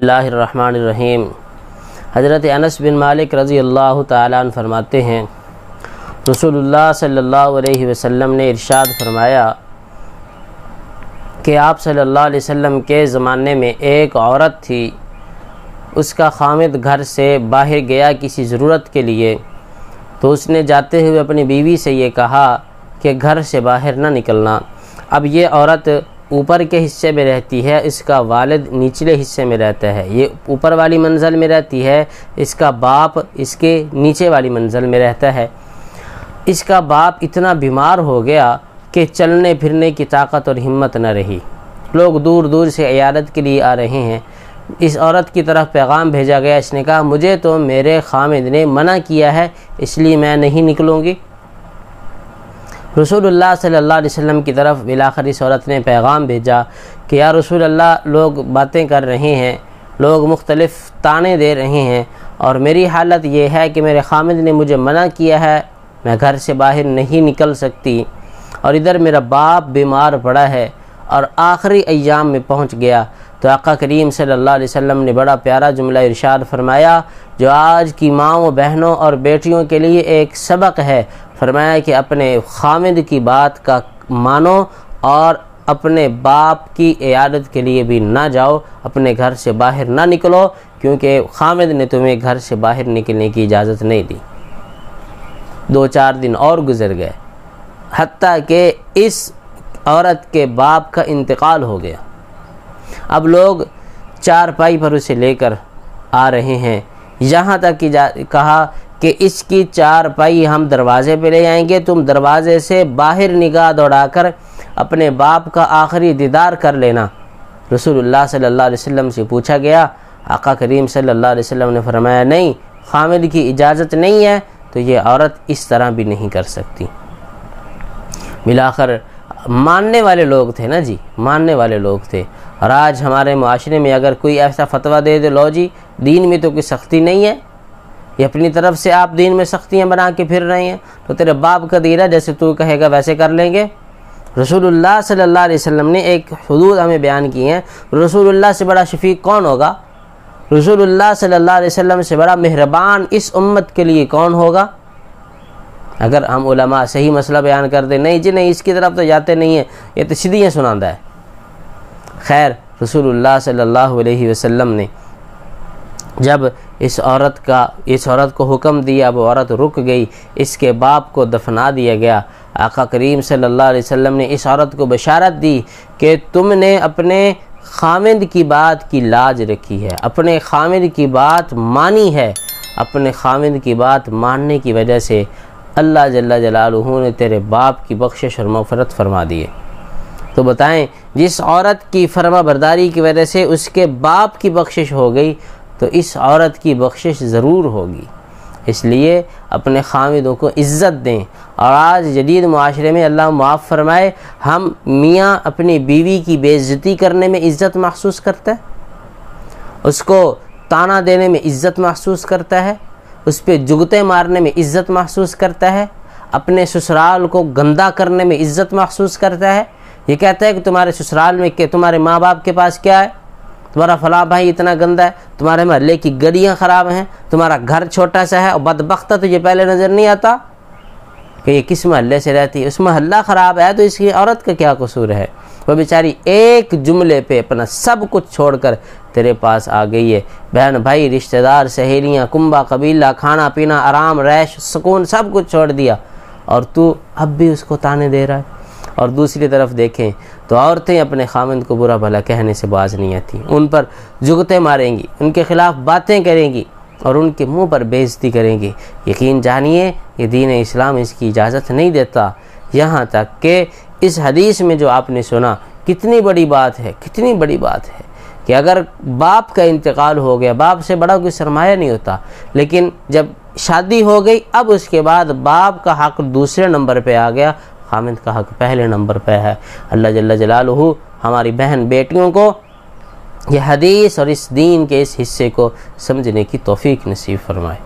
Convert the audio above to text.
बिस्मिल्लाहिर्रहमानिर्रहीम। हज़रत अनस बिन मालिक रज़ी अल्लाह तआला अन्हु फरमाते हैं, रसूलुल्लाह सल्लल्लाहु अलैहि वसल्लम ने इरशाद फरमाया कि आप सल्लल्लाहु अलैहि वसल्लम के ज़माने में एक औरत थी। उसका खामिद घर से बाहर गया किसी ज़रूरत के लिए, तो उसने जाते हुए अपनी बीवी से ये कहा कि घर से बाहर ना निकलना। अब ये औरत ऊपर के हिस्से में रहती है, इसका वालिद निचले हिस्से में रहता है। ये ऊपर वाली मंजिल में रहती है, इसका बाप इसके नीचे वाली मंजिल में रहता है। इसका बाप इतना बीमार हो गया कि चलने फिरने की ताकत और हिम्मत न रही। लोग दूर दूर से इयादत के लिए आ रहे हैं। इस औरत की तरफ पैगाम भेजा गया। इसने कहा, मुझे तो मेरे खामिद ने मना किया है, इसलिए मैं नहीं निकलूँगी। रसूलुल्लाह सल्लल्लाहु अलैहि वसल्लम की तरफ बिलाखिर इस औरत ने पैगाम भेजा कि या रसूलल्लाह, लोग बातें कर रहे हैं, लोग मुख्तलिफ़ ताने दे रहे हैं और मेरी हालत ये है कि मेरे खामिद ने मुझे मना किया है, मैं घर से बाहर नहीं निकल सकती और इधर मेरा बाप बीमार पड़ा है और आखिरी अय्याम में पहुंच गया। तो आका करीम सल्लल्लाहु अलैहि वसल्लम ने बड़ा प्यारा जुमला इरशाद फरमाया, जो आज की माँओं, बहनों और बेटियों के लिए एक सबक है। फरमाया कि अपने खामिद की बात का मानो और अपने बाप की इयादत के लिए भी ना जाओ, अपने घर से बाहर ना निकलो, क्योंकि खामिद ने तुम्हें घर से बाहर निकलने की इजाज़त नहीं दी। 2-4 दिन और गुजर गए, हत्ता कि इस औरत के बाप का इंतकाल हो गया। अब लोग चारपाई पर उसे लेकर आ रहे हैं, यहाँ तक कि कहा कि इसकी चारपाई हम दरवाज़े पे ले आएंगे, तुम दरवाज़े से बाहर निगाह दौड़ाकर अपने बाप का आखिरी दीदार कर लेना। रसूलुल्लाह सल्लल्लाहु अलैहि वसल्लम से पूछा गया। आका करीम सल्लल्लाहु अलैहि वसल्लम ने फरमाया, नहीं, खामिद की इजाज़त नहीं है तो ये औरत इस तरह भी नहीं कर सकती। मिलाकर मानने वाले लोग थे ना जी, मानने वाले लोग थे। और आज हमारे माशरे में अगर कोई ऐसा फतवा दे दे, लो जी दीन में तो कोई सख्ती नहीं है, ये अपनी तरफ से आप दीन में सख्तियाँ बना के फिर रहे हैं, तो तेरे बाप का दीन है, जैसे तू कहेगा वैसे कर लेंगे। रसूलुल्लाह सल्लल्लाहु अलैहि वसल्लम ने एक हुदूद हमें बयान की हैं। रसूलुल्लाह से बड़ा शफीक कौन होगा? रसूलुल्लाह सल्लल्लाहु अलैहि वसल्लम से बड़ा मेहरबान इस उम्मत के लिए कौन होगा? अगर हम उलमा सही मसला बयान कर दे, नहीं जी नहीं, इसकी तरफ तो जाते नहीं है, ये तो सीधियाँ सुनाता है। खैर, रसूलुल्लाह सल्लल्लाहु अलैहि वसल्लम ने जब इस औरत को हुक्म दिया, वो औरत रुक गई, इसके बाप को दफना दिया गया। आका करीम सल्लल्लाहु अलैहि वसल्लम ने इस औरत को बशारत दी कि तुमने अपने खामिद की बात की लाज रखी है, अपने खामिद की बात मानी है। अपने खामिद की बात मानने की वजह से अल्लाह जल्ला जलालुहू ने तेरे बाप की बख्शिश और मग़फ़िरत फरमा दी है। तो बताएं, जिस औरत की फरमा बरदारी की वजह से उसके बाप की बख्शिश हो गई, तो इस औरत की बख्शिश ज़रूर होगी। इसलिए अपने खामिदों को इज़्ज़त दें। और आज जदीद मुआशरे में अल्लाह माफ़ फरमाए, हम मियाँ अपनी बीवी की बेइज्जती करने में इज़्ज़त महसूस करता है, उसको ताना देने में इज़्ज़त महसूस करता है, उस पर जुगते मारने में इज़्ज़त महसूस करता है, अपने ससुराल को गंदा करने में इज़्ज़त महसूस करता है। ये कहता है कि तुम्हारे ससुराल में के तुम्हारे माँ बाप के पास क्या है, तुम्हारा फला भाई इतना गंदा है, तुम्हारे महल्ले की गलियाँ ख़राब हैं, तुम्हारा घर छोटा सा है और बदबख्त है, तुझे पहले नज़र नहीं आता कि ये किस महल्ले से रहती है, उस महल्ला ख़राब है, तो इसकी औरत का क्या कसूर है? वो बेचारी एक जुमले पे अपना सब कुछ छोड़कर तेरे पास आ गई है। बहन भाई, रिश्तेदार, सहेलियाँ, कुंबा कबीला, खाना पीना, आराम, रैश, सुकून, सब कुछ छोड़ दिया और तू अब भी उसको ताने दे रहा है। और दूसरी तरफ देखें तो औरतें अपने खामिद को बुरा भला कहने से बाज नहीं आती, उन पर जुगते मारेंगी, उनके ख़िलाफ़ बातें करेंगी और उनके मुंह पर बेइज्जती करेंगी। यकीन जानिए, ये दीन इस्लाम इसकी इजाज़त नहीं देता। यहाँ तक कि इस हदीस में जो आपने सुना, कितनी बड़ी बात है, कितनी बड़ी बात है कि अगर बाप का इंतकाल हो गया, बाप से बड़ा कोई सरमाया नहीं होता, लेकिन जब शादी हो गई, अब उसके बाद बाप का हक़ दूसरे नंबर पे आ गया, खामिद का हक़ पहले नंबर पे है। अल्लाह जल्ला जलालुहू हमारी बहन बेटियों को यह हदीस और इस दीन के इस हिस्से को समझने की तौफीक नसीब फरमाए।